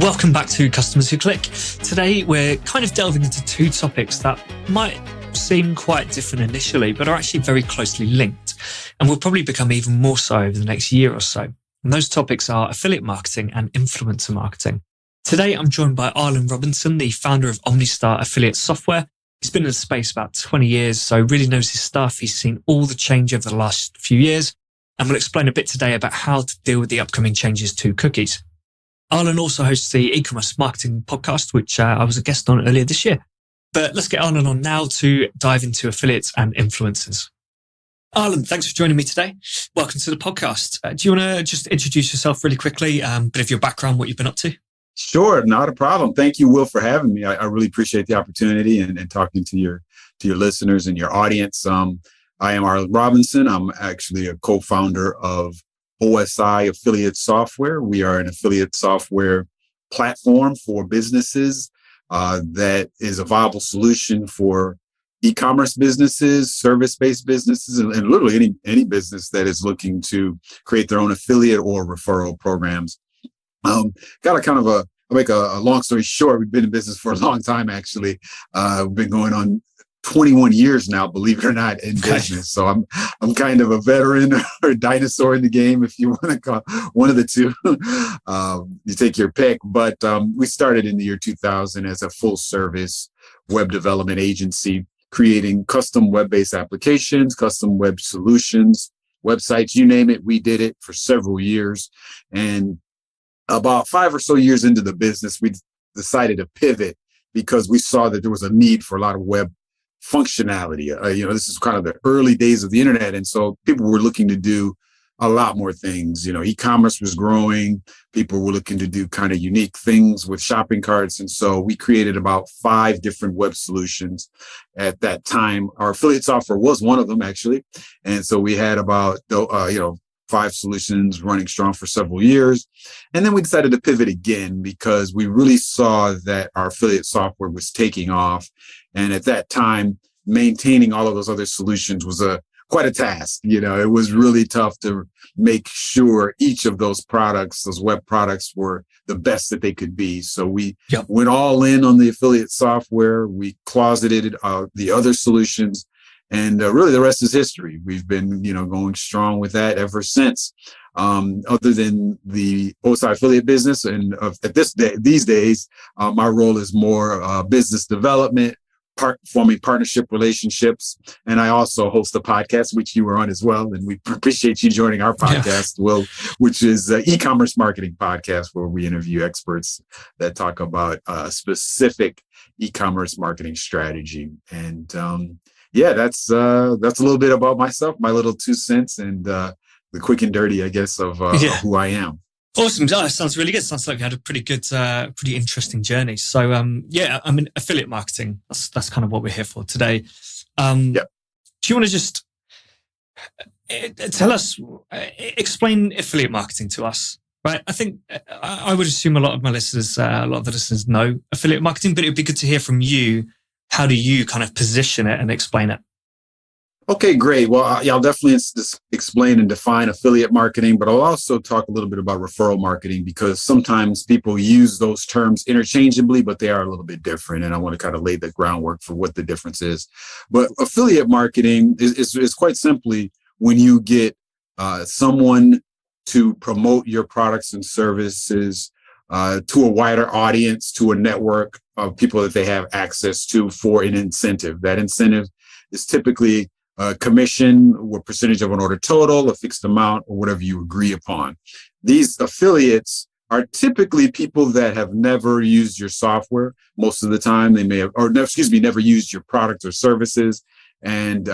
Welcome back to Customers Who Click. Today, we're kind of delving into two topics that might seem quite different initially, but are actually very closely linked and will probably become even more so over the next year or so. And those topics are affiliate marketing and influencer marketing. Today, I'm joined by Arlen Robinson, the founder of OmniStar Affiliate Software. He's been in the space about 20 years, so really knows his stuff. He's seen all the change over the last few years, and we'll explain a bit today about how to deal with the upcoming changes to cookies. Arlen also hosts the e-commerce marketing podcast, which I was a guest on earlier this year. But let's get Arlen on now to dive into affiliates and influencers. Arlen, thanks for joining me today. Welcome to the podcast. Do you want to just introduce yourself really quickly, a bit of your background, what you've been up to? Sure, not a problem. Thank you, Will, for having me. I really appreciate the opportunity and talking to your listeners and your audience. I am Arlen Robinson. I'm actually a co-founder of OSI Affiliate Software. We are an affiliate software platform for businesses that is a viable solution for e-commerce businesses, service-based businesses, and literally any business that is looking to create their own affiliate or referral programs. I'll make a long story short. We've been in business for a long time, actually. We've been going on 21 years now, believe it or not, in business. So I'm kind of a veteran or a dinosaur in the game, if you want to call one of the two. You take your pick. But we started in the year 2000 as a full service web development agency, creating custom web-based applications, custom web solutions, websites, you name it. We did it for several years. And about 5 or so years into the business, we decided to pivot because we saw that there was a need for a lot of web functionality. This is kind of the early days of the internet. And so people were looking to do a lot more things. E-commerce was growing. People were looking to do kind of unique things with shopping carts. And so we created about 5 different web solutions at that time. Our affiliate software was one of them, actually. And so we had about, 5 solutions running strong for several years. And then we decided to pivot again because we really saw that our affiliate software was taking off. And at that time, maintaining all of those other solutions was quite a task. It was really tough to make sure each of those products, those web products, were the best that they could be. So we went all in on the affiliate software. We closeted the other solutions. And really, the rest is history. We've been, going strong with that ever since. Other than the OSI affiliate business, and these days, my role is more business development, forming partnership relationships, and I also host a podcast, which you were on as well. And we appreciate you joining our podcast, Will, which is an e-commerce marketing podcast where we interview experts that talk about a specific e-commerce marketing strategy. And that's a little bit about myself, my little 2 cents, and the quick and dirty, I guess, of who I am. Awesome. That sounds really good. Sounds like you had a pretty good, pretty interesting journey. So, affiliate marketing, that's kind of what we're here for today. Do you want to just explain affiliate marketing to us? Right. I think I would assume a lot of the listeners know affiliate marketing, but it would be good to hear from you. How do you kind of position it and explain it? Okay, great. Well, I'll definitely explain and define affiliate marketing, but I'll also talk a little bit about referral marketing because sometimes people use those terms interchangeably, but they are a little bit different. And I want to kind of lay the groundwork for what the difference is. But affiliate marketing is quite simply when you get someone to promote your products and services to a wider audience, to a network of people that they have access to for an incentive. That incentive is typically a commission or percentage of an order total, a fixed amount, or whatever you agree upon. These affiliates are typically people that have never used your software. Most of the time they may have, never used your product or services. And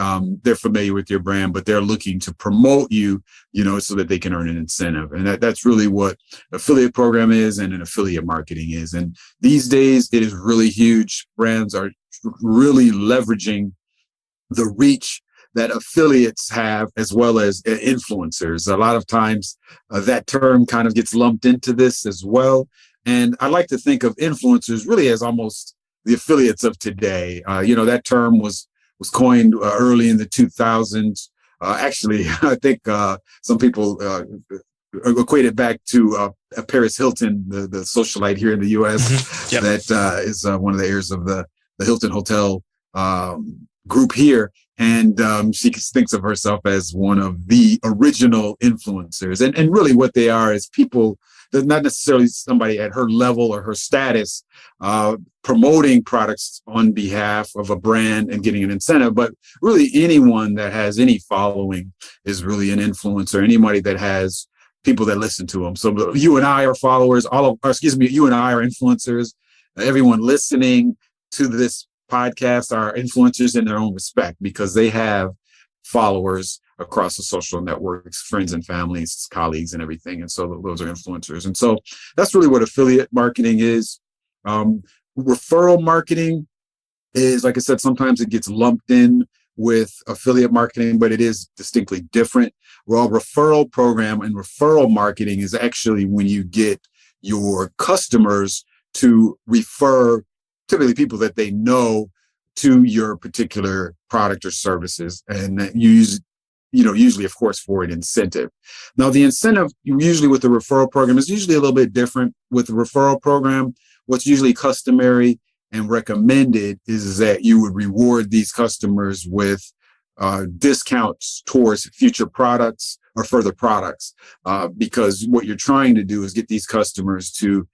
they're familiar with your brand, but they're looking to promote you, so that they can earn an incentive. And that's really what affiliate program is and an affiliate marketing is. And these days, it is really huge. Brands are really leveraging the reach that affiliates have as well as influencers. A lot of times that term kind of gets lumped into this as well. And I like to think of influencers really as almost the affiliates of today. That term was coined early in the 2000s Actually, I think some people equate it back to Paris Hilton, the socialite here in the U.S. Mm-hmm. Yep. That is one of the heirs of the Hilton Hotel group here. And she thinks of herself as one of the original influencers. And really what they are is people, they're not necessarily somebody at her level or her status promoting products on behalf of a brand and getting an incentive, but really anyone that has any following is really an influencer. Anybody that has people that listen to them. So you and I are followers, you and I are influencers. Everyone listening to this podcast are influencers in their own respect because they have followers across the social networks, friends and families, colleagues and everything. And so those are influencers. And so that's really what affiliate marketing is. Referral marketing is, like I said, sometimes it gets lumped in with affiliate marketing, but it is distinctly different. Well, referral program and referral marketing is actually when you get your customers to refer typically people that they know to your particular product or services, and that you use, usually, of course, for an incentive. Now, the incentive usually with the referral program is usually a little bit different. With the referral program, what's usually customary and recommended is that you would reward these customers with discounts towards future products or further products, because what you're trying to do is get these customers to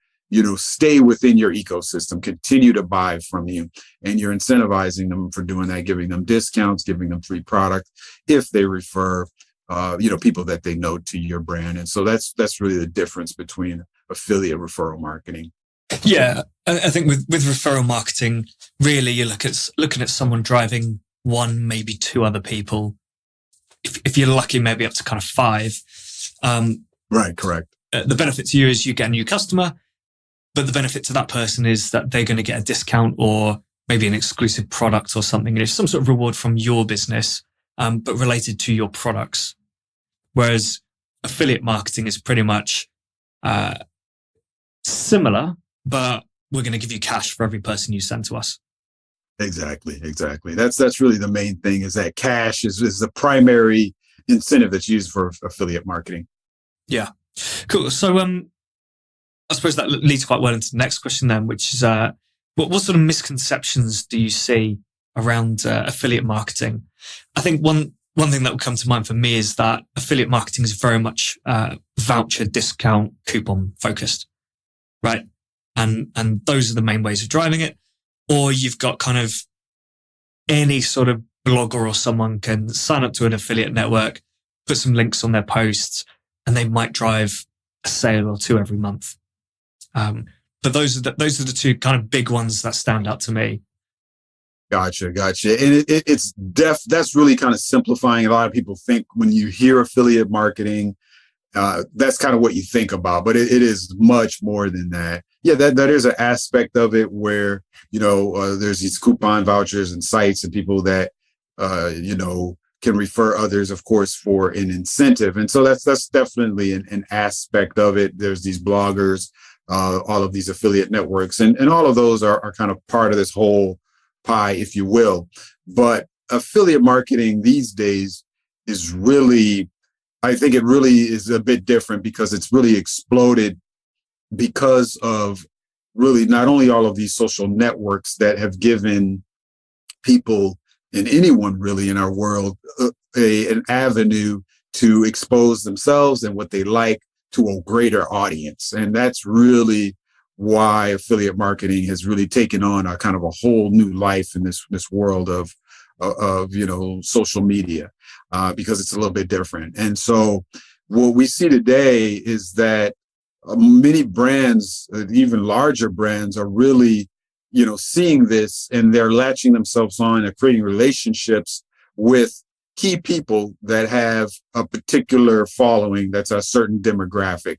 stay within your ecosystem, continue to buy from you, and you're incentivizing them for doing that, giving them discounts, giving them free product if they refer, people that they know to your brand. And so that's really the difference between affiliate referral marketing. Yeah, I think with referral marketing, really you're looking at someone driving one, maybe two other people. If you're lucky, maybe up to kind of 5. Right, correct. The benefit to you is you get a new customer. But the benefit to that person is that they're going to get a discount or maybe an exclusive product or something. There's some sort of reward from your business, but related to your products. Whereas affiliate marketing is pretty much similar, but we're going to give you cash for every person you send to us. Exactly. That's really the main thing, is that cash is the primary incentive that's used for affiliate marketing. Yeah. Cool. So, I suppose that leads quite well into the next question then, which is what sort of misconceptions do you see around affiliate marketing? I think one thing that will come to mind for me is that affiliate marketing is very much voucher, discount, coupon focused, right? And those are the main ways of driving it. Or you've got kind of any sort of blogger or someone can sign up to an affiliate network, put some links on their posts, and they might drive a sale or two every month. But those are the two kind of big ones that stand out to me. Gotcha. And that's really kind of simplifying. A lot of people think when you hear affiliate marketing, that's kind of what you think about, but it is much more than that. Yeah, that is an aspect of it where, there's these coupon vouchers and sites and people that, can refer others, of course, for an incentive. And so that's definitely an aspect of it. There's these bloggers, all of these affiliate networks, and all of those are kind of part of this whole pie, if you will. But affiliate marketing these days is really, I think it really is a bit different because it's really exploded because of really not only all of these social networks that have given people and anyone really in our world an avenue to expose themselves and what they like to a greater audience. And that's really why affiliate marketing has really taken on a kind of a whole new life in this world of social media, because it's a little bit different. And so what we see today is that many brands, even larger brands, are really, seeing this, and they're latching themselves on and creating relationships with key people that have a particular following that's a certain demographic.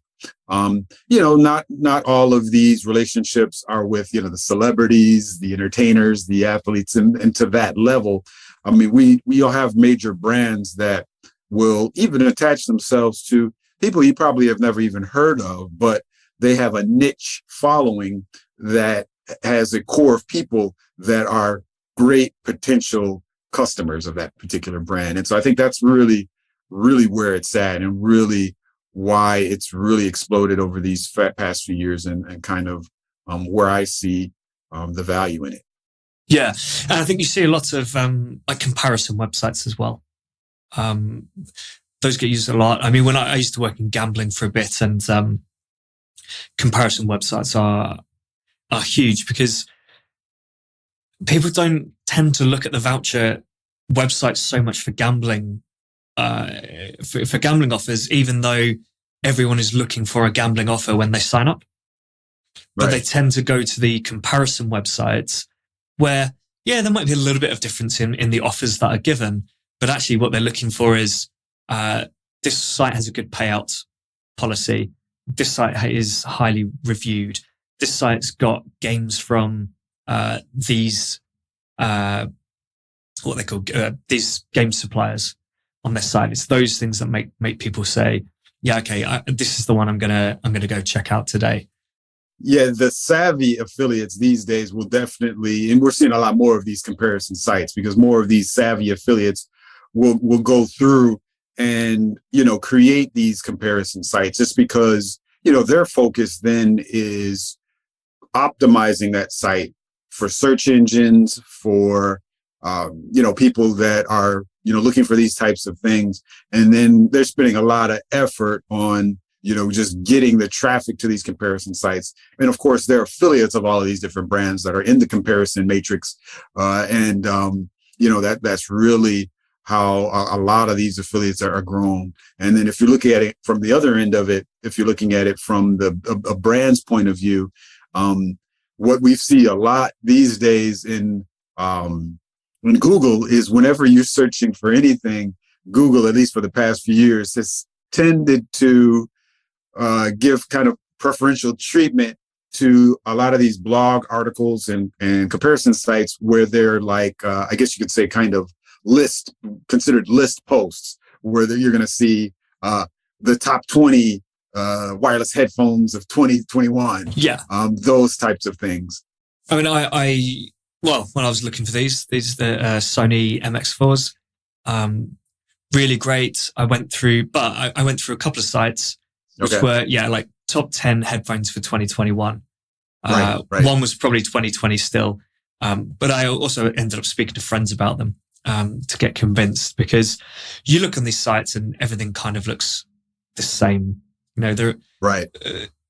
Not all of these relationships are with, the celebrities, the entertainers, the athletes, and to that level. I mean, we all have major brands that will even attach themselves to people you probably have never even heard of, but they have a niche following that has a core of people that are great potential customers of that particular brand. And so I think that's really, really where it's at, and really why it's really exploded over these past few years, and kind of where I see the value in it. Yeah. And I think you see a lot of like comparison websites as well. Those get used a lot. I mean, when I used to work in gambling for a bit, and comparison websites are huge, because people don't tend to look at the voucher websites so much for gambling, for gambling offers, even though everyone is looking for a gambling offer when they sign up. But they tend to go to the comparison websites where, yeah, there might be a little bit of difference in the offers that are given, but actually what they're looking for is, this site has a good payout policy. This site is highly reviewed. This site's got games from these, what they call these game suppliers on their site. It's those things that make people say, yeah, okay, this is the one I'm gonna go check out today. Yeah, the savvy affiliates these days will definitely, and we're seeing a lot more of these comparison sites, because more of these savvy affiliates will go through and, create these comparison sites, just because, their focus then is optimizing that site for search engines, for, people that are, looking for these types of things. And then they're spending a lot of effort on, just getting the traffic to these comparison sites. And of course, they're affiliates of all of these different brands that are in the comparison matrix. That's really how a lot of these affiliates are grown. And then if you're looking at it from the other end of it, if you're looking at it from a brand's point of view, what we see a lot these days in Google is, whenever you're searching for anything, Google, at least for the past few years, has tended to give kind of preferential treatment to a lot of these blog articles and comparison sites, where they're like, I guess you could say, kind of considered list posts, where you're going to see the top 20 wireless headphones of 2021. Yeah. Those types of things. I mean, well, when I was looking for these the Sony MX4s, really great. I went through a couple of sites which were, like top 10 headphones for 2021. Right. One was probably 2020 still. But I also ended up speaking to friends about them to get convinced, because you look on these sites and everything kind of looks the same. They're right.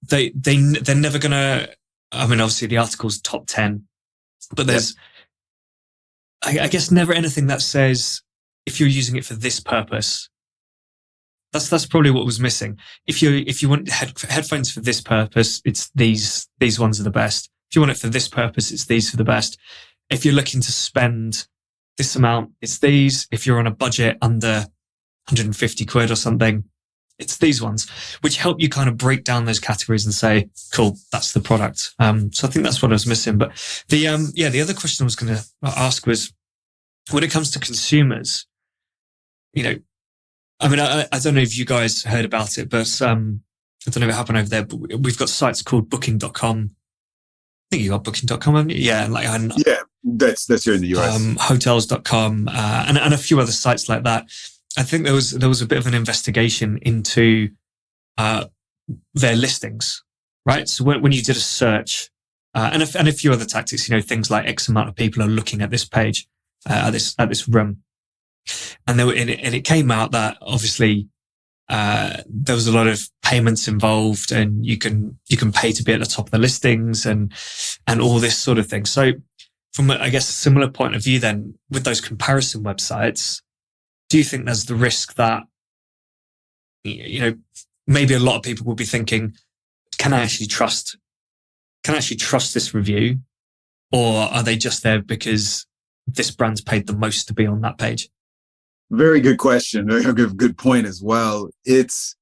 They're never gonna. I mean, obviously the article's top 10, but there's, I guess, never anything that says, if you're using it for this purpose. That's probably what was missing. If you want headphones for this purpose, it's these ones are the best. If you want it for this purpose, it's these for the best. If you're looking to spend this amount, it's these. If you're on a budget under 150 quid or something, it's these ones, which help you kind of break down those categories and say, cool, that's the product. So I think that's what I was missing. But the other question I was going to ask was, when it comes to consumers, I mean, I don't know if you guys heard about it, but I don't know if it happened over there, but we've got sites called booking.com. I think you got booking.com, haven't you? Yeah. That's here in the US. Hotels.com, and a few other sites like that. I think there was a bit of an investigation into their listings, right? So when you did a search, and a few other tactics, things like X amount of people are looking at this page, at this room. And it came out that obviously there was a lot of payments involved, and you can pay to be at the top of the listings and all this sort of thing. So from I guess a similar point of view, then, with those comparison websites, do you think there's the risk that maybe a lot of people will be thinking, can I actually trust this review, or are they just there because this brand's paid the most to be on that page? Very good question. Good point as well. It's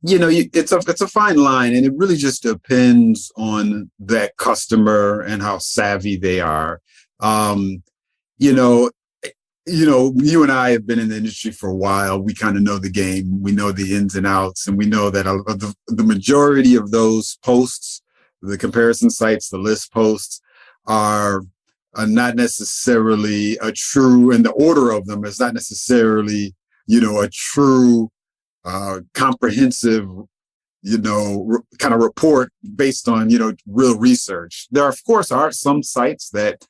a fine line, and it really just depends on that customer and how savvy they are. You and I have been in the industry for a while. We kind of know the game. We know the ins and outs, and we know that the majority of those posts, the comparison sites, the list posts, are not necessarily a true, and the order of them is not necessarily, a true comprehensive, kind of report based on, real research. There, of course, are some sites that,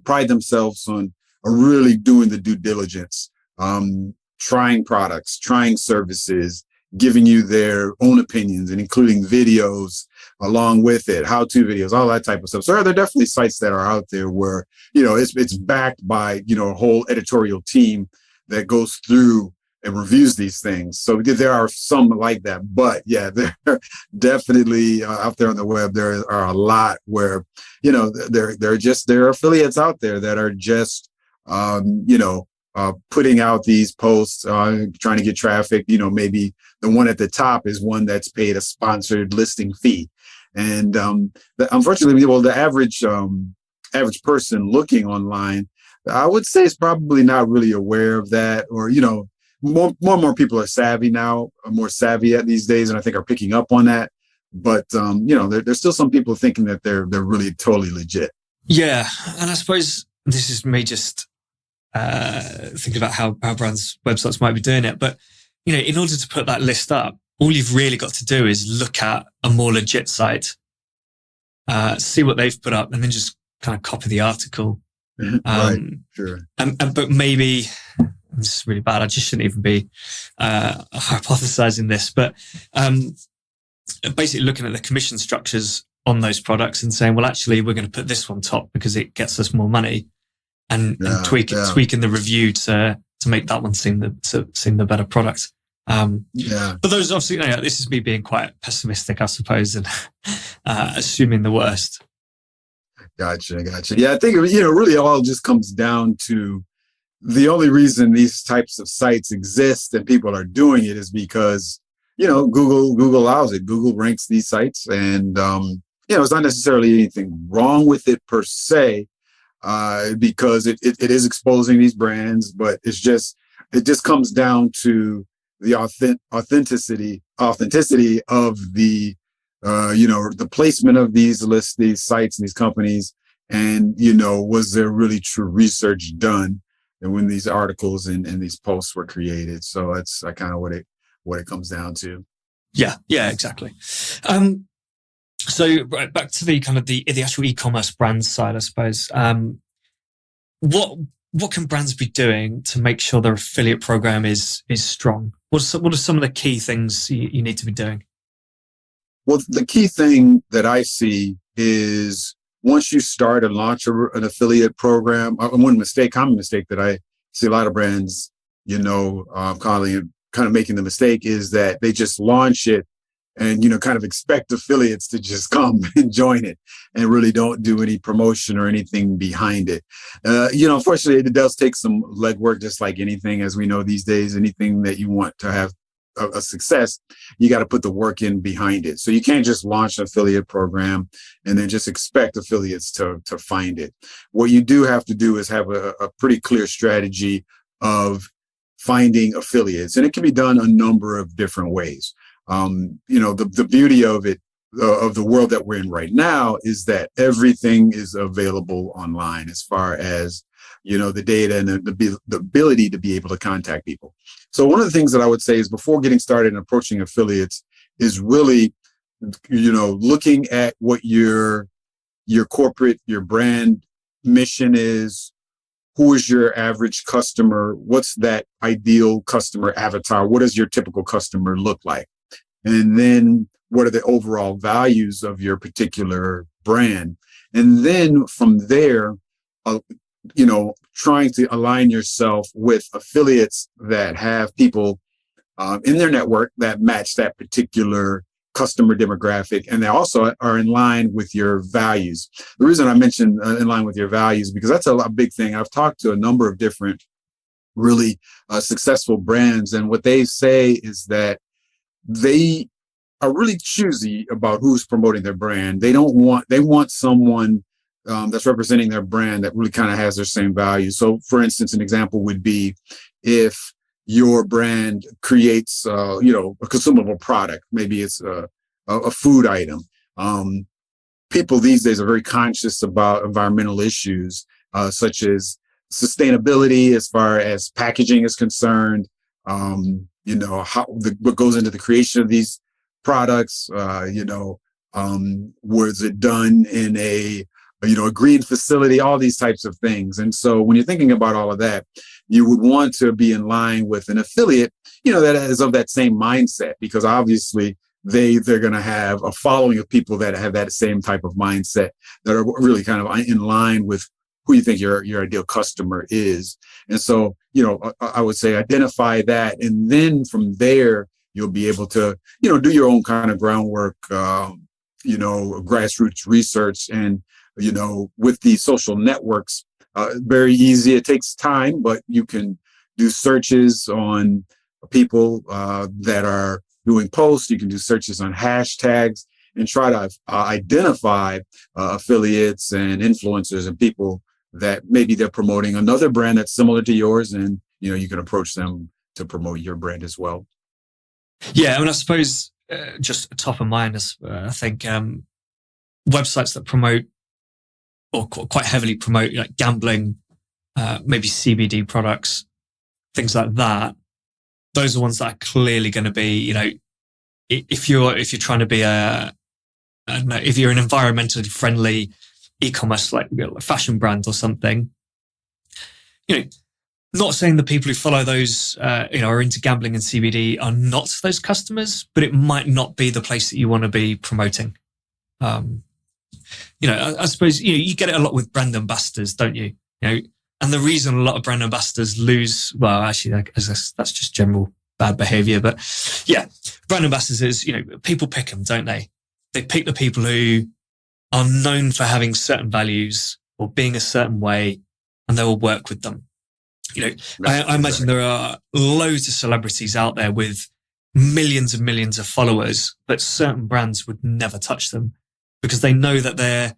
pride themselves on really doing the due diligence, trying products, trying services, giving you their own opinions and including videos along with it, how-to videos, all that type of stuff. So there are definitely sites that are out there where, it's backed by, a whole editorial team that goes through and reviews these things. So there are some like that, but yeah, they're definitely out there on the web. There are a lot where, there are affiliates out there that are just, putting out these posts, trying to get traffic. Maybe the one at the top is one that's paid a sponsored listing fee. And unfortunately, the average person looking online, I would say, is probably not really aware of that, or, more and more people are savvy now, are more savvy at these days, and I think are picking up on that. But, there's still some people thinking that they're really totally legit. Yeah. And I suppose this is me just thinking about how brands' websites might be doing it. But, in order to put that list up, all you've really got to do is look at a more legit site, see what they've put up, and then just kind of copy the article. Right, sure. But maybe, this is really bad, I just shouldn't even be hypothesizing this, but basically looking at the commission structures on those products and saying, well, actually, we're going to put this one top because it gets us more money, and tweaking the review to make that one seem the better product. But those, obviously, this is me being quite pessimistic, I suppose, and assuming the worst. Gotcha. Yeah, I think, really all just comes down to the only reason these types of sites exist and people are doing it is because, Google allows it. Google ranks these sites, and, it's not necessarily anything wrong with it per se, because it is exposing these brands, but it just comes down to the authenticity of the, the placement of these lists, these sites, and these companies. And, was there really true research done and when these articles and these posts were created? So that's kind of what it comes down to. Yeah, exactly. So right, back to the kind of the actual e-commerce brand side, I suppose. What can brands be doing to make sure their affiliate program is strong? What are some of the key things you need to be doing? Well, the key thing that I see is once you start and launch an affiliate program, common mistake that I see a lot of brands, kind of making the mistake is that they just launch it and, kind of expect affiliates to just come and join it and really don't do any promotion or anything behind it. Unfortunately, it does take some legwork, just like anything, as we know these days. Anything that you want to have a success, you got to put the work in behind it. So you can't just launch an affiliate program and then just expect affiliates to find it. What you do have to do is have a pretty clear strategy of finding affiliates, and it can be done a number of different ways. The beauty of it, of the world that we're in right now, is that everything is available online as far as, the data and the ability to be able to contact people. So one of the things that I would say is, before getting started and approaching affiliates, is really, looking at what your corporate, your brand mission is. Who is your average customer? What's that ideal customer avatar? What does your typical customer look like? And then what are the overall values of your particular brand? And then from there, trying to align yourself with affiliates that have people in their network that match that particular customer demographic, and they also are in line with your values. The reason I mentioned in line with your values, because that's a big thing. I've talked to a number of different really successful brands, and what they say is that they are really choosy about who's promoting their brand. They want someone that's representing their brand that really kind of has their same values. So, for instance, an example would be if your brand creates, a consumable product. Maybe it's a food item. people these days are very conscious about environmental issues, such as sustainability as far as packaging is concerned. What goes into the creation of these products. Was it done in a green facility? All these types of things. And so when you're thinking about all of that, you would want to be in line with an affiliate, that is of that same mindset, because obviously they're going to have a following of people that have that same type of mindset, that are really kind of in line with who you think your ideal customer is. And so, I would say identify that. And then from there, you'll be able to, do your own kind of groundwork, grassroots research. And, with the social networks, very easy. It takes time, but you can do searches on people that are doing posts. You can do searches on hashtags and try to identify affiliates and influencers and people that maybe they're promoting another brand that's similar to yours, and you can approach them to promote your brand as well. Yeah, I mean, I suppose just top of mind is I think websites that promote or quite heavily promote like gambling, maybe CBD products, things like that. Those are ones that are clearly going to be, if you're trying to be if you're an environmentally friendly e-commerce like a fashion brand or something, not saying the people who follow those, are into gambling and CBD are not those customers, but it might not be the place that you want to be promoting. I suppose, you get it a lot with brand ambassadors, don't you? And the reason a lot of brand ambassadors lose, well, actually, that's just general bad behavior. But yeah, brand ambassadors, people pick them, don't they? They pick the people who are known for having certain values or being a certain way, and they will work with them. I imagine there are loads of celebrities out there with millions and millions of followers, but certain brands would never touch them because they know that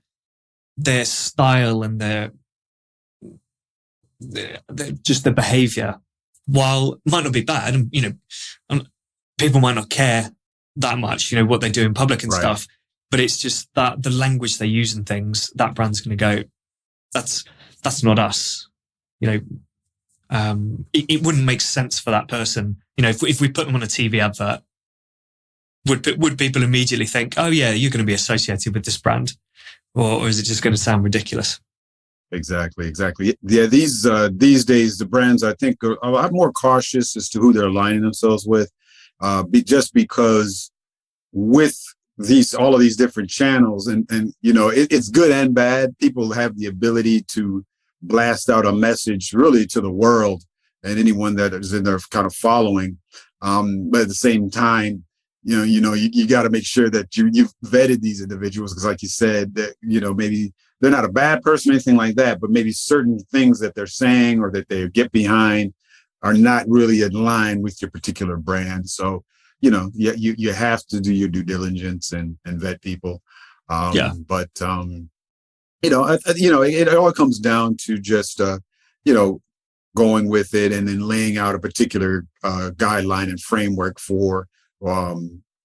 their style and their just their behavior, while might not be bad, and people might not care that much, what they do in public and stuff, but it's just that the language they use and things, that brand's going to go, that's not us. It wouldn't make sense for that person. If we put them on a TV advert, would people immediately think, oh yeah, you're going to be associated with this brand, or is it just going to sound ridiculous? Exactly. Yeah, these days the brands, I think, are a lot more cautious as to who they're aligning themselves with, just because with all of these different channels, and it's good and bad. People have the ability to blast out a message really to the world and anyone that is in their kind of following. But at the same time, you got to make sure that you've vetted these individuals, because like you said, that, maybe they're not a bad person or anything like that, but maybe certain things that they're saying or that they get behind are not really in line with your particular brand. So, you have to do your due diligence and vet people. But, it all comes down to just, going with it and then laying out a particular guideline and framework for,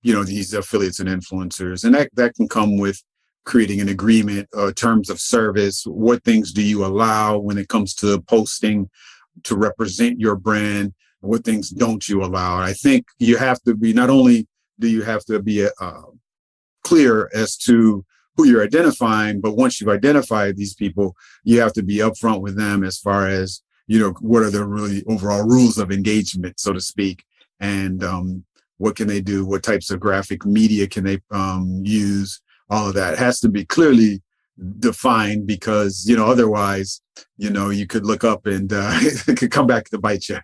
these affiliates and influencers. And that can come with creating an agreement, terms of service. What things do you allow when it comes to posting to represent your brand? What things don't you allow? I think you have to be, not only do you have to be clear as to who you're identifying, but once you've identified these people, you have to be upfront with them as far as, what are the really overall rules of engagement, so to speak, and what can they do? What types of graphic media can they use? All of that has to be clearly defined, because, otherwise, you could look up and it could come back to bite you.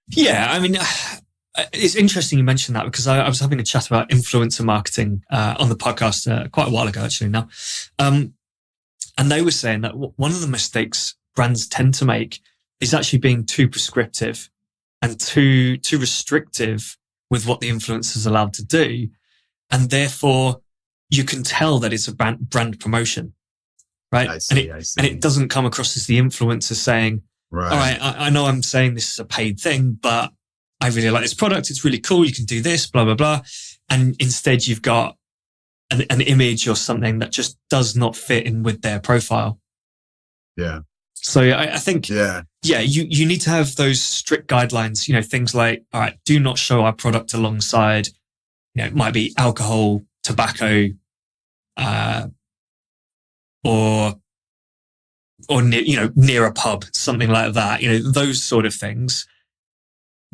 Yeah, I mean, it's interesting you mentioned that, because I was having a chat about influencer marketing on the podcast quite a while ago, actually now. And they were saying that one of the mistakes brands tend to make is actually being too prescriptive and too restrictive with what the influencer is allowed to do. And therefore, you can tell that it's a brand promotion, right? I see. And it doesn't come across as the influencer saying, right, all right, I know I'm saying this is a paid thing, but I really like this product. It's really cool. You can do this, blah, blah, blah. And instead you've got an image or something that just does not fit in with their profile. Yeah. So I think, you need to have those strict guidelines, things like, all right, do not show our product alongside, it might be alcohol, tobacco, or near a pub, something like that, those sort of things.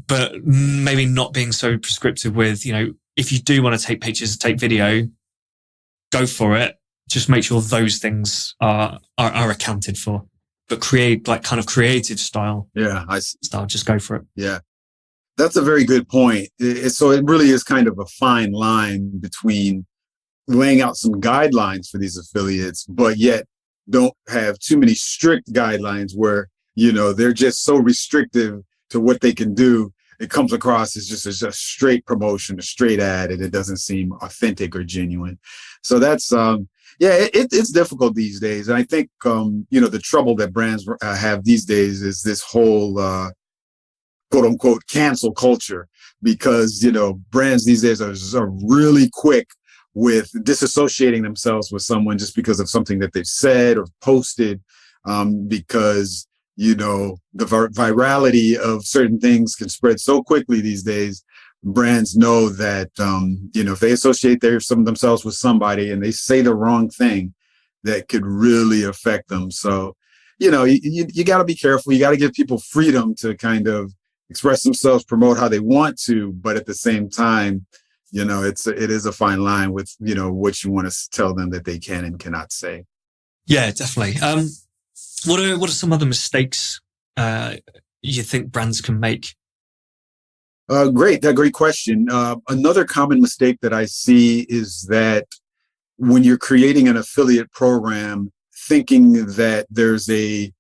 But maybe not being so prescriptive with, if you do want to take pictures, take video, go for it. Just make sure those things are accounted for. But create like kind of creative style. Yeah, style. Just go for it. Yeah, that's a very good point. So it really is kind of a fine line between laying out some guidelines for these affiliates, but yet don't have too many strict guidelines where, they're just so restrictive to what they can do. It comes across as just a straight promotion, a straight ad, and it doesn't seem authentic or genuine. So that's, it's difficult these days. And I think, the trouble that brands have these days is this whole, quote unquote, cancel culture, because, brands these days are really quick with disassociating themselves with someone just because of something that they've said or posted, because, the virality of certain things can spread so quickly these days. Brands know that, if they associate themselves with somebody and they say the wrong thing, that could really affect them. So, you got to be careful. You got to give people freedom to kind of express themselves, promote how they want to, but at the same time, it is a fine line with, what you want to tell them that they can and cannot say. Yeah, definitely. What are some other mistakes you think brands can make? Great question. Another common mistake that I see is that when you're creating an affiliate program, thinking that there's a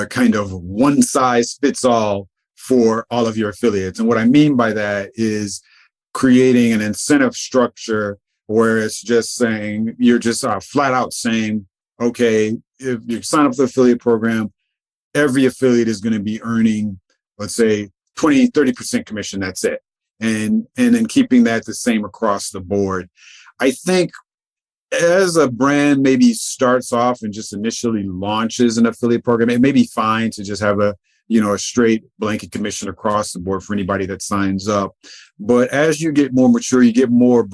kind of one size fits all for all of your affiliates. And what I mean by that is creating an incentive structure where it's just saying, you're just flat out saying, okay, if you sign up for the affiliate program, every affiliate is going to be earning, let's say, 20-30% commission. That's it. And then keeping that the same across the board. I think as a brand maybe starts off and just initially launches an affiliate program, it may be fine to just have a straight blanket commission across the board for anybody that signs up. But as you get more mature, you get more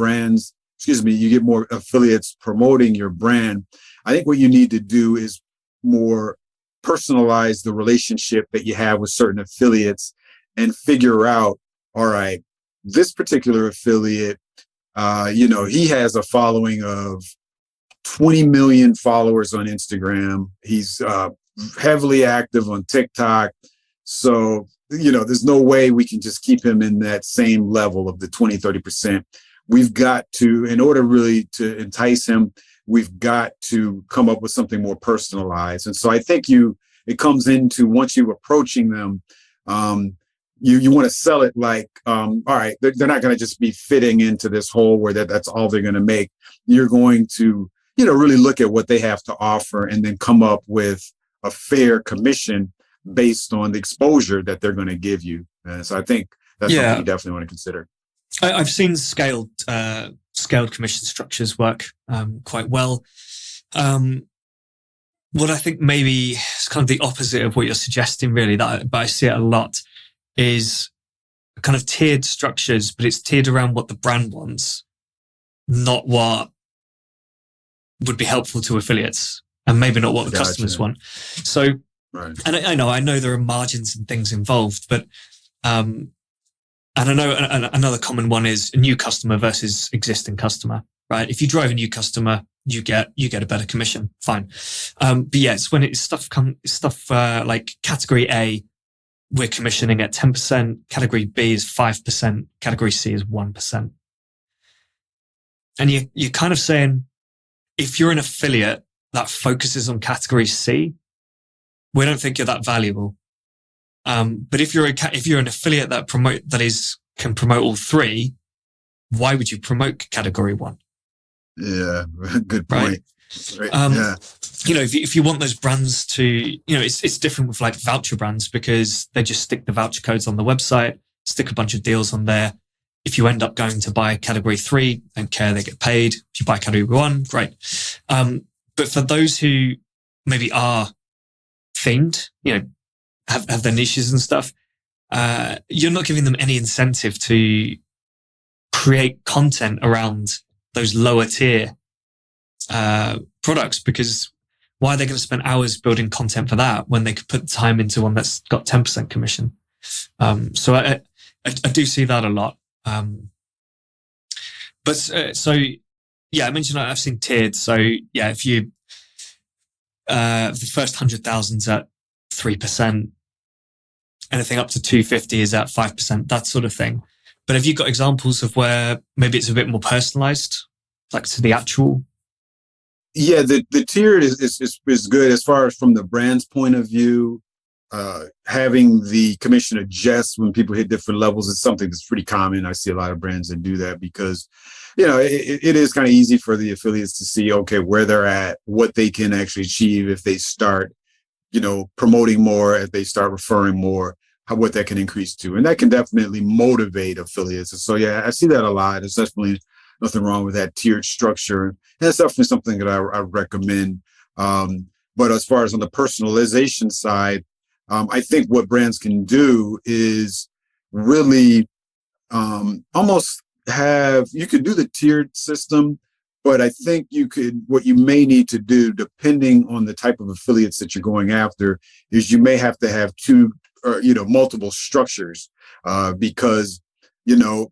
you get more affiliates promoting your brand. I think what you need to do is more personalize the relationship that you have with certain affiliates and figure out, all right, this particular affiliate, he has a following of 20 million followers on Instagram. He's heavily active on TikTok. So, there's no way we can just keep him in that same level of the 20-30%. We've got to, in order really to entice him, we've got to come up with something more personalized. And so I think it comes into, once you're approaching them, you want to sell it like, all right, they're not going to just be fitting into this hole where that's all they're going to make. You're going to, really look at what they have to offer and then come up with a fair commission based on the exposure that they're going to give you. So I think that's something you definitely want to consider. I've seen scaled commission structures work quite well. What I think maybe is kind of the opposite of what you're suggesting, really, but I see it a lot, is kind of tiered structures, but it's tiered around what the brand wants, not what would be helpful to affiliates, and maybe not what the customers want. So, right. And I know there are margins and things involved, but and I know another common one is a new customer versus existing customer, right? If you drive a new customer, you get a better commission. Fine. But it's when it's stuff like category A, we're commissioning at 10%, category B is 5%, category C is 1%. And you're kind of saying, if you're an affiliate that focuses on category C, we don't think you're that valuable. But if you're an affiliate that can promote all three, why would you promote category 1? Yeah, good point. Right. If you want those brands to, it's different with like voucher brands because they just stick the voucher codes on the website, stick a bunch of deals on there. If you end up going to buy category 3, don't care, they get paid. If you buy category 1, great. But for those who maybe are themed, have their niches and stuff, you're not giving them any incentive to create content around those lower tier products, because why are they going to spend hours building content for that when they could put time into one that's got 10% commission? So I do see that a lot. I mentioned I've seen tiered. So yeah, if you the first 100,000's at 3%, anything up to 250 is at 5%, that sort of thing. But have you got examples of where maybe it's a bit more personalized, like to the actual? Yeah, the tiered is good as far as from the brand's point of view. Having the commission adjust when people hit different levels is something that's pretty common. I see a lot of brands that do that because, it is kind of easy for the affiliates to see, okay, where they're at, what they can actually achieve if they start, promoting more, if they start referring more, what that can increase to. And that can definitely motivate affiliates. And so, yeah, I see that a lot. There's definitely nothing wrong with that tiered structure. And that's definitely something that I recommend. But as far as on the personalization side, I think what brands can do is really almost you could do the tiered system, but I think what you may need to do, depending on the type of affiliates that you're going after, is you may have to have two or, multiple structures because, there's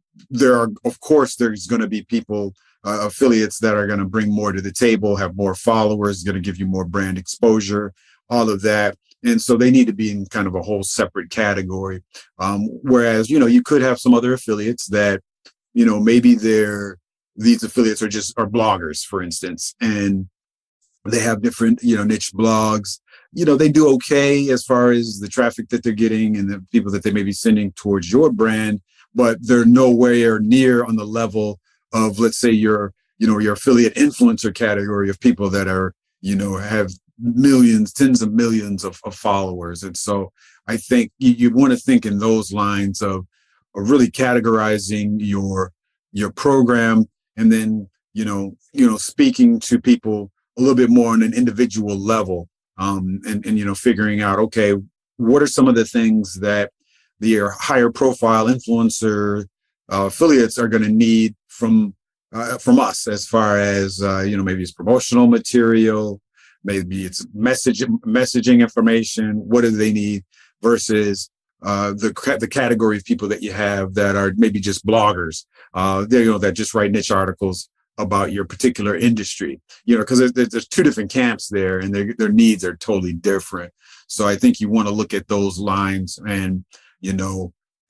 going to be people, affiliates that are going to bring more to the table, have more followers, going to give you more brand exposure, all of that. And so they need to be in kind of a whole separate category. Whereas, you could have some other affiliates that, maybe these affiliates are bloggers, for instance, and they have different, niche blogs. They do okay as far as the traffic that they're getting and the people that they may be sending towards your brand, but they're nowhere near on the level of, let's say, your affiliate influencer category of people that are, have millions, tens of millions of followers. And so I think you want to think in those lines of really categorizing your program, and then, speaking to people a little bit more on an individual level, and figuring out, okay, what are some of the things that the higher profile influencer affiliates are going to need from us, as far as, maybe it's promotional material, maybe it's messaging information. What do they need versus the category of people that you have that are maybe just bloggers, that just write niche articles about your particular industry, because there's two different camps there, and their needs are totally different. So I think you want to look at those lines and,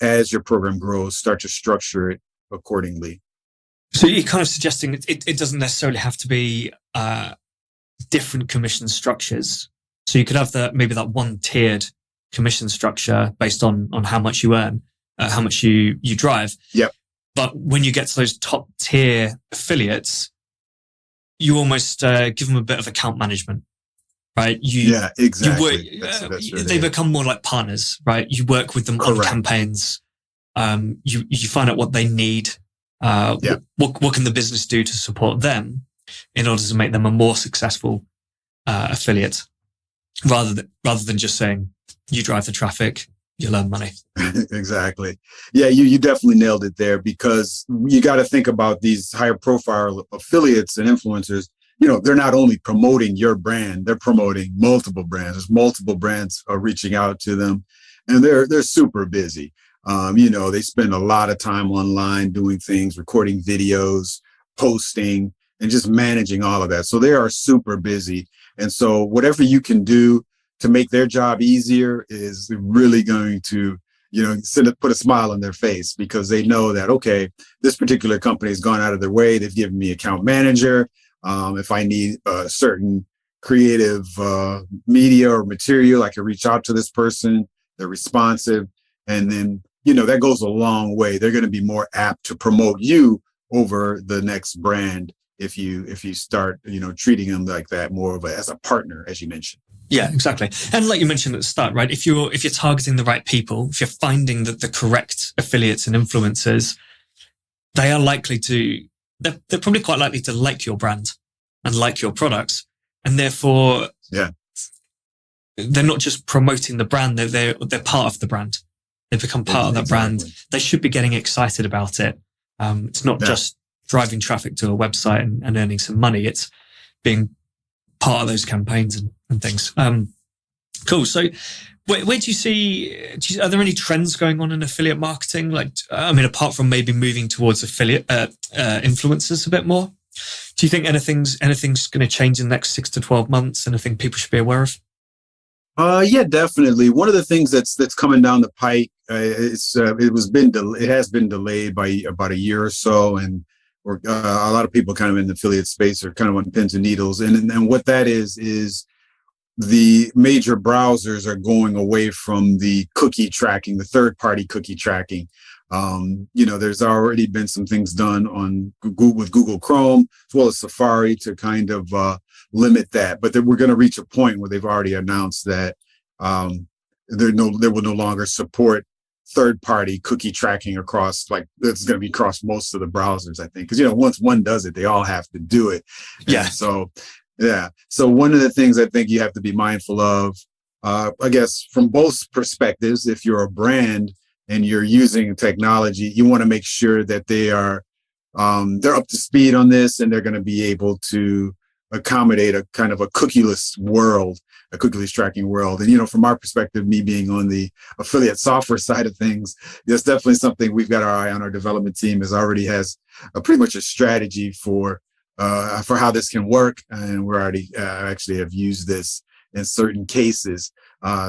as your program grows, start to structure it accordingly. So you're kind of suggesting it doesn't necessarily have to be different commission structures. So you could have maybe that one tiered commission structure based on how much you earn, how much you drive. Yep. But when you get to those top tier affiliates, you almost give them a bit of account management, right? Yeah, exactly. They become more like partners, right? You work with them on campaigns. You find out what they need. What can the business do to support them in order to make them a more successful affiliate, rather than just saying, you drive the traffic, you'll earn money. Exactly. Yeah, you definitely nailed it there, because you got to think about these higher profile affiliates and influencers. They're not only promoting your brand, they're promoting multiple brands. There's multiple brands reaching out to them, and they're super busy. They spend a lot of time online doing things, recording videos, posting, and just managing all of that. So they are super busy. And so whatever you can do to make their job easier is really going to, put a smile on their face, because they know that, okay, this particular company has gone out of their way. They've given me account manager. If I need a certain creative media or material, I can reach out to this person. They're responsive. And then, that goes a long way. They're going to be more apt to promote you over the next brand if you start, treating them like that, more as a partner, as you mentioned. Yeah, exactly. And like you mentioned at the start, right? If you're targeting the right people, if you're finding the correct affiliates and influencers, they are likely to, they're probably quite likely to like your brand and like your products. And therefore, they're not just promoting the brand, they're part of the brand. They become part of that brand. They should be getting excited about it. It's not just driving traffic to a website and earning some money. It's being part of those campaigns and things. Cool. So where do you see, are there any trends going on in affiliate marketing? Like, apart from maybe moving towards affiliate influencers a bit more, do you think anything's going to change in the next 6 to 12 months? Anything people should be aware of? Yeah, definitely. One of the things that's coming down the pike, it has been delayed by about a year or so, and a lot of people kind of in the affiliate space are kind of on pins and needles. And what that is the major browsers are going away from the cookie tracking, the third-party cookie tracking. There's already been some things done on Google with Google Chrome as well as Safari to kind of limit that. But we're going to reach a point where they've already announced that they will no longer support third-party cookie tracking across, like it's going to be across most of the browsers, I think, because once one does it, they all have to do it. Yeah. So one of the things I think you have to be mindful of, I guess, from both perspectives, if you're a brand and you're using technology, you want to make sure that they're up to speed on this, and they're going to be able to accommodate a kind of a cookieless world, a cookieless tracking world. And, from our perspective, me being on the affiliate software side of things, that's definitely something we've got our eye on. Our development team has pretty much a strategy for how this can work. And we're already actually have used this in certain cases.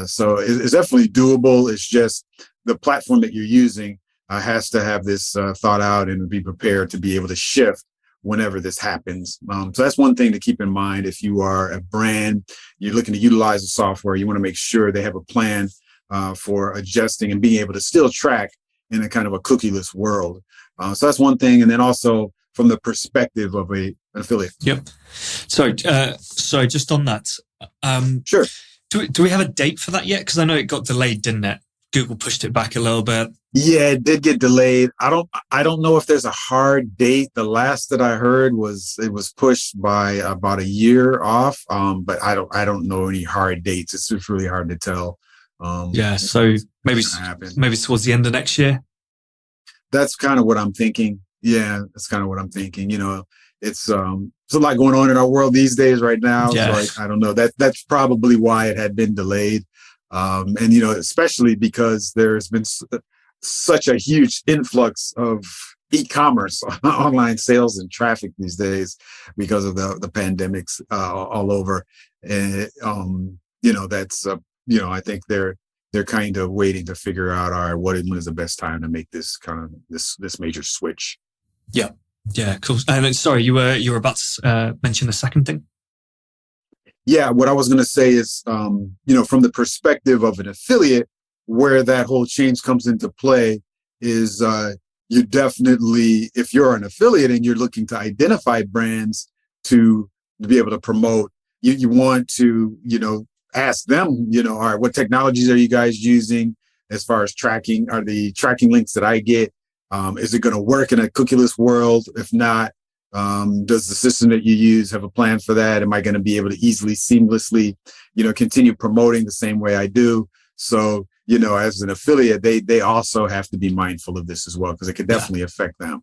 So it's definitely doable. It's just the platform that you're using has to have this thought out and be prepared to be able to shift whenever this happens. So that's one thing to keep in mind. If you are a brand, you're looking to utilize the software, you want to make sure they have a plan for adjusting and being able to still track in a kind of a cookieless world. So that's one thing. And then also from the perspective of an affiliate. Yep. So just on that. Sure. Do we have a date for that yet? Because I know it got delayed, didn't it? Google pushed it back a little bit. Yeah, it did get delayed. I don't know if there's a hard date. The last that I heard was it was pushed by about a year off. But I don't know any hard dates. It's just really hard to tell. So maybe towards the end of next year. That's kind of what I'm thinking. Yeah, that's kind of what I'm thinking. It's a lot going on in our world these days right now. Yeah. So I don't know. That's probably why it had been delayed. And especially because there's been such a huge influx of e-commerce, online sales and traffic these days because of the pandemics all over. And that's I think they're kind of waiting to figure out, all right, when is the best time to make this kind of this major switch. Yeah. Yeah, cool. And sorry, you were about to mention the second thing. Yeah, what I was going to say is, from the perspective of an affiliate, where that whole change comes into play is you definitely, if you're an affiliate and you're looking to identify brands to be able to promote, you want to, ask them, all right, what technologies are you guys using as far as tracking? Are the tracking links that I get, is it going to work in a cookieless world? If not, does the system that you use have a plan for that? Am I going to be able to easily, seamlessly, continue promoting the same way I do? So, as an affiliate, they also have to be mindful of this as well, because it could definitely affect them.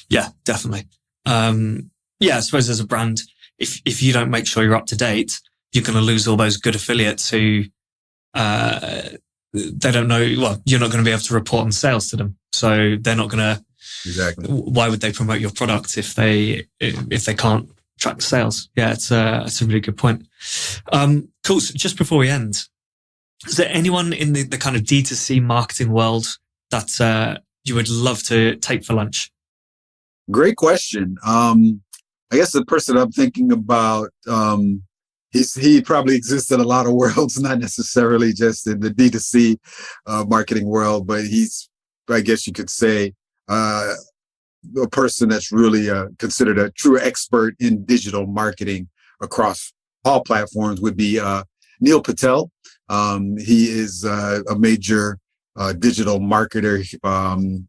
Yeah, definitely. I suppose as a brand, if you don't make sure you're up to date, you're going to lose all those good affiliates who they don't know. Well, you're not going to be able to report on sales to them, so they're not going to. Exactly. Why would they promote your product if they can't track the sales? Yeah, it's a really good point. Cool. So just before we end, is there anyone in the kind of D2C marketing world that you would love to take for lunch? Great question. I guess the person I'm thinking about, he probably exists in a lot of worlds, not necessarily just in the D2C marketing world, but he's, I guess you could say, a person that's really considered a true expert in digital marketing across all platforms would be Neil Patel. He is a major digital marketer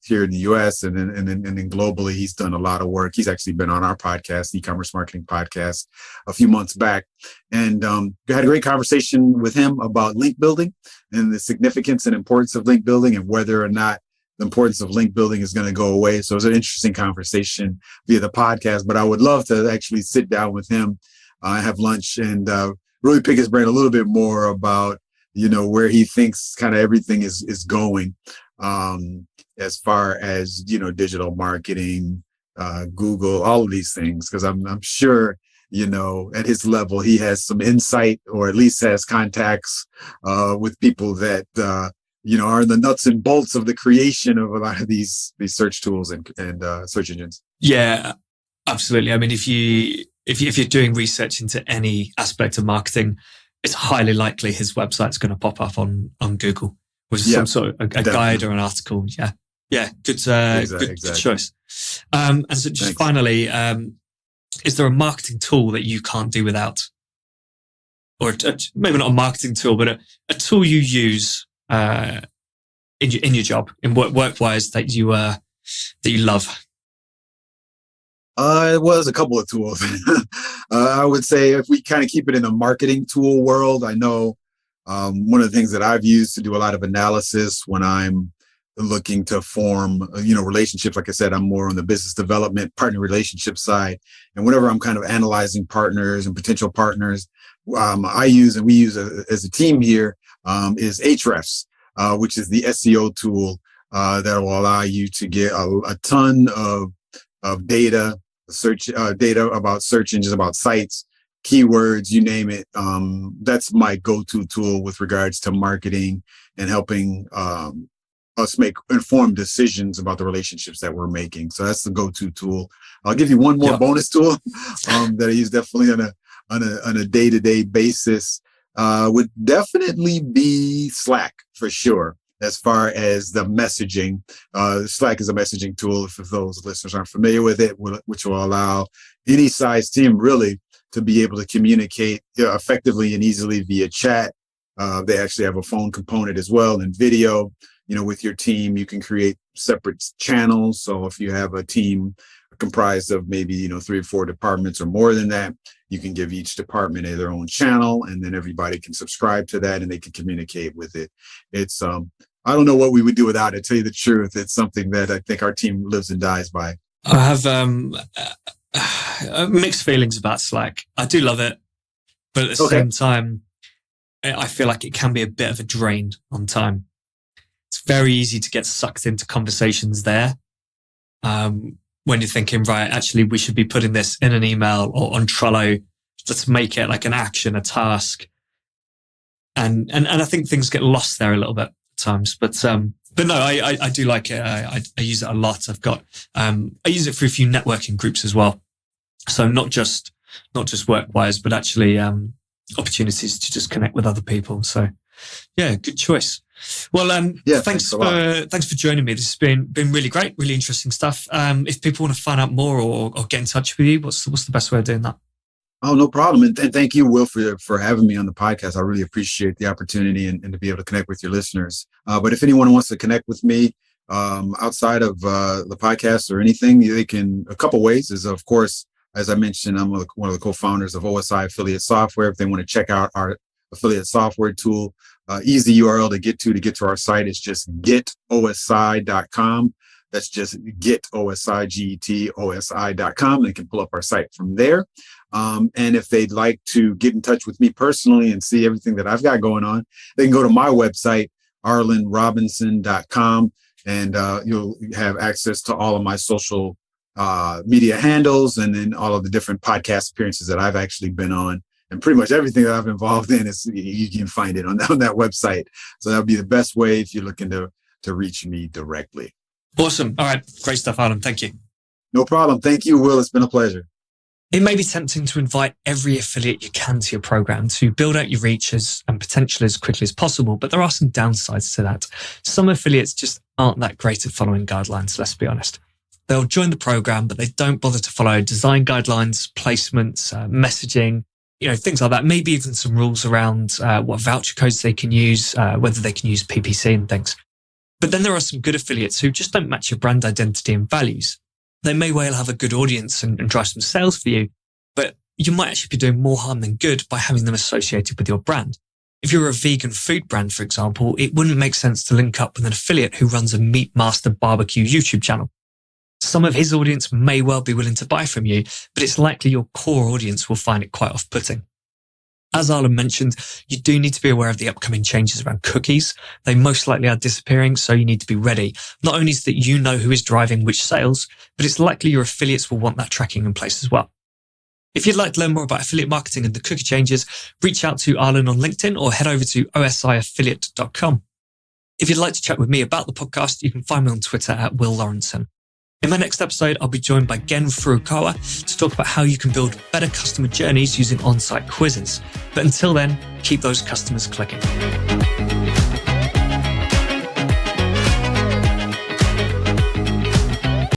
here in the US and then globally. He's done a lot of work. He's actually been on our podcast, e-commerce marketing podcast, a few months back, and had a great conversation with him about link building and the significance and importance of link building and whether or not the importance of link building is going to go away. So it was an interesting conversation via the podcast, but I would love to actually sit down with him, have lunch, and really pick his brain a little bit more about where he thinks kind of everything is going, as far as, digital marketing, Google, all of these things. Cause I'm sure, at his level, he has some insight, or at least has contacts, with people that, are the nuts and bolts of the creation of a lot of these search tools and search engines. Yeah, absolutely. I mean, if you're doing research into any aspect of marketing, it's highly likely his website's going to pop up on Google with some sort of a guide or an article. Yeah, good choice. And so just Thanks. Finally, is there a marketing tool that you can't do without? Or maybe not a marketing tool, but a tool you use in your job, in work-wise, that you love? It was a couple of tools. I would say if we kind of keep it in the marketing tool world, I know one of the things that I've used to do a lot of analysis when I'm looking to form, relationships. Like I said, I'm more on the business development, partner relationship side. And whenever I'm kind of analyzing partners and potential partners, we use as a team here, is Ahrefs, which is the SEO tool that will allow you to get a ton of data, data about search engines, about sites, keywords, you name it. That's my go-to tool with regards to marketing and helping us make informed decisions about the relationships that we're making. So that's the go-to tool. I'll give you one more bonus tool that I use definitely on a day-to-day basis. Would definitely be Slack for sure. As far as the messaging, Slack is a messaging tool, if those listeners aren't familiar with it, which will allow any size team really to be able to communicate effectively and easily via chat. They actually have a phone component as well, and video. With your team, you can create separate channels. So if you have a team comprised of maybe 3 or 4 departments or more than that, you can give each department their own channel, and then everybody can subscribe to that and they can communicate with it. It's I don't know what we would do without it, to tell you the truth. It's something that I think our team lives and dies by. I have mixed feelings about Slack. I do love it, but at the same time, I feel like it can be a bit of a drain on time. It's very easy to get sucked into conversations there. When you're thinking, right, actually, we should be putting this in an email or on Trello. Let's make it like an action, a task. And I think things get lost there a little bit at times. But no, I do like it. I use it a lot. I use it for a few networking groups as well. So not just work-wise, but actually opportunities to just connect with other people. So yeah, good choice. Well, thanks for joining me. This has been really great, really interesting stuff. If people want to find out more or get in touch with you, what's the best way of doing that? Oh, no problem. And thank you, Will, for having me on the podcast. I really appreciate the opportunity and to be able to connect with your listeners. But if anyone wants to connect with me outside of the podcast or anything, they can. A couple ways is, of course, as I mentioned, I'm one of the co-founders of OSI Affiliate Software. If they want to check out our affiliate software tool, easy URL to get to our site is just getosi.com. That's just getosi.com. They can pull up our site from there. And if they'd like to get in touch with me personally and see everything that I've got going on, they can go to my website, arlenrobinson.com, and you'll have access to all of my social media handles, and then all of the different podcast appearances that I've actually been on. And pretty much everything that I've involved in you can find it on that website. So that'll be the best way if you're looking to reach me directly. Awesome. All right. Great stuff, Alan. Thank you. No problem. Thank you, Will. It's been a pleasure. It may be tempting to invite every affiliate you can to your program to build out your reach and potential as quickly as possible, but there are some downsides to that. Some affiliates just aren't that great at following guidelines, let's be honest. They'll join the program, but they don't bother to follow design guidelines, placements, messaging, things like that. Maybe even some rules around what voucher codes they can use, whether they can use PPC and things. But then there are some good affiliates who just don't match your brand identity and values. They may well have a good audience and drive some sales for you, but you might actually be doing more harm than good by having them associated with your brand. If you're a vegan food brand, for example, it wouldn't make sense to link up with an affiliate who runs a Meat Master barbecue YouTube channel. Some of his audience may well be willing to buy from you, but it's likely your core audience will find it quite off-putting. As Arlen mentioned, you do need to be aware of the upcoming changes around cookies. They most likely are disappearing, so you need to be ready. Not only so that you know who is driving which sales, but it's likely your affiliates will want that tracking in place as well. If you'd like to learn more about affiliate marketing and the cookie changes, reach out to Arlen on LinkedIn or head over to osiaffiliate.com. If you'd like to chat with me about the podcast, you can find me on Twitter at Will Lawrenson. In my next episode, I'll be joined by Gen Furukawa to talk about how you can build better customer journeys using on-site quizzes. But until then, keep those customers clicking.